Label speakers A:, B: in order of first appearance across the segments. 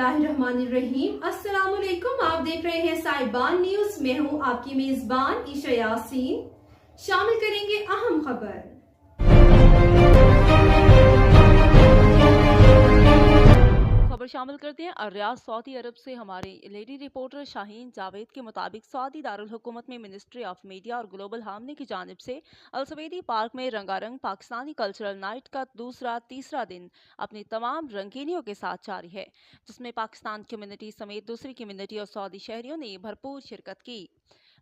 A: बिस्मिल्लाहिर्रहमानिर्रहीम। अस्सलामुअलैकुम। आप देख रहे हैं साहिबान न्यूज। मैं हूं आपकी मेजबान ईशा यासीन। शामिल करेंगे अहम खबर।
B: शामिल करते हैं। रियाद सऊदी अरब से हमारे लेडी रिपोर्टर शाहीन जावेद के मुताबिक सऊदी दारुल हुकूमत में मिनिस्ट्री ऑफ मीडिया और ग्लोबल हार्मनी की जानिब से अल सवेदी पार्क में रंगारंग पाकिस्तानी कल्चरल नाइट का तीसरा दिन अपनी तमाम रंगीनियों के साथ जारी है, जिसमें पाकिस्तान कम्युनिटी समेत दूसरी कम्युनिटी और सऊदी शहरियों ने भरपूर शिरकत की।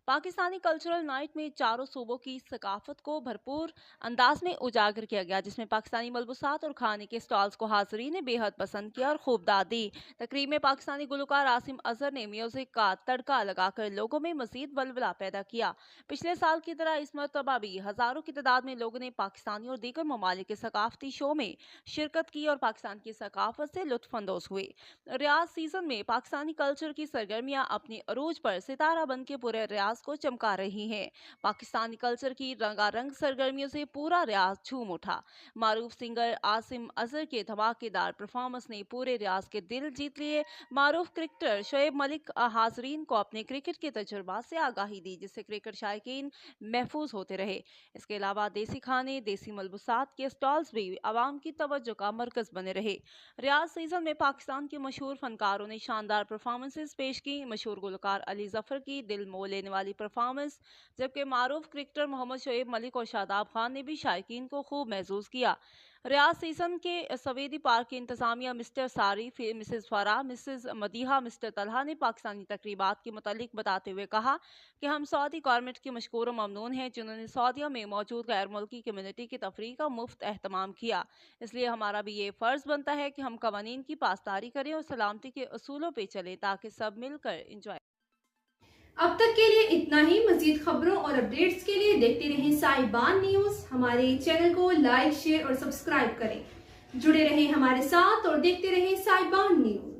B: पाकिस्तानी कल्चरल नाइट में चारों सूबों की सकाफत को भरपूर अंदाज में उजागर किया गया, जिसमें पाकिस्तानी मलबूसात और खाने के स्टॉल्स को हाजरीन ने बेहद पसंद किया और खूब दाद दी। तकरीब में पाकिस्तानी गुलकार आसिम अजहर ने म्यूजिक का तड़का लगाकर लोगों में मजीद वलवला पैदा किया। पिछले साल की तरह इस मरतबा भी हजारों की तादाद में लोगों ने पाकिस्तानी और दीगर ममालिक के सकाफती शो में शिरकत की और पाकिस्तान की सकाफत से लुत्फानंदोज हुए। रियाज सीजन में पाकिस्तानी कल्चर की सरगर्मियां अपने अरूज पर सितारा बन के पूरे रियाज को चमका रही हैं। पाकिस्तानी कल्चर की रंगारंग सरगर्मियों से पूरा रियाज झूम उठा। मारूफ सिंगर आसिम अजहर के धमाकेदार परफॉर्मेंस ने पूरे रियाज के दिल जीत लिए। मारूफ क्रिकेटर शोएब मलिक हाजरीन को अपने क्रिकेट के तजुर्बा से आगाही दी, जिससे क्रिकेट शायकीन महफूज होते रहे। इसके अलावा देसी खाने, देसी मलबूसात के स्टॉल्स भी आवाम की तवज्जो का मरकज बने रहे। रियाज सीजन में पाकिस्तान के मशहूर फनकारों ने शानदार परफॉर्मेंसेज पेश की। मशहूर गुलकार अली जफर की दिल मोह लेने वाली परफॉर्मेंस, जबकि मारूफ क्रिकेटर मोहम्मद शोएब मलिक और शादाब खान ने भी शायकीन को खूब महसूस किया। रियाज सीजन के सवेदी पार्क की इंतजामिया mister Sari, Mrs Farah, Mrs Madiha, mister Talha ने पाकिस्तानी तकरीबात के मुतालिक बताते हुए कहा कि हम सऊदी गवर्नमेंट के मशकूर और ममनून हैं, जिन्होंने सऊदीया में मौजूद गैर मुल्की कम्युनिटी की तफरीह का मुफ्त एहतमाम किया। इसलिए हमारा भी ये फर्ज बनता है कि हम कवानीन की पासदारी करें और सलामती के असूलों पर चलें, ताकि सब मिलकर इंजॉय।
A: अब तक के लिए इतना ही। मजीद खबरों और अपडेट्स के लिए देखते रहें साहिबान न्यूज। हमारे चैनल को लाइक, शेयर और सब्सक्राइब करें। जुड़े रहें हमारे साथ और देखते रहें साहिबान न्यूज।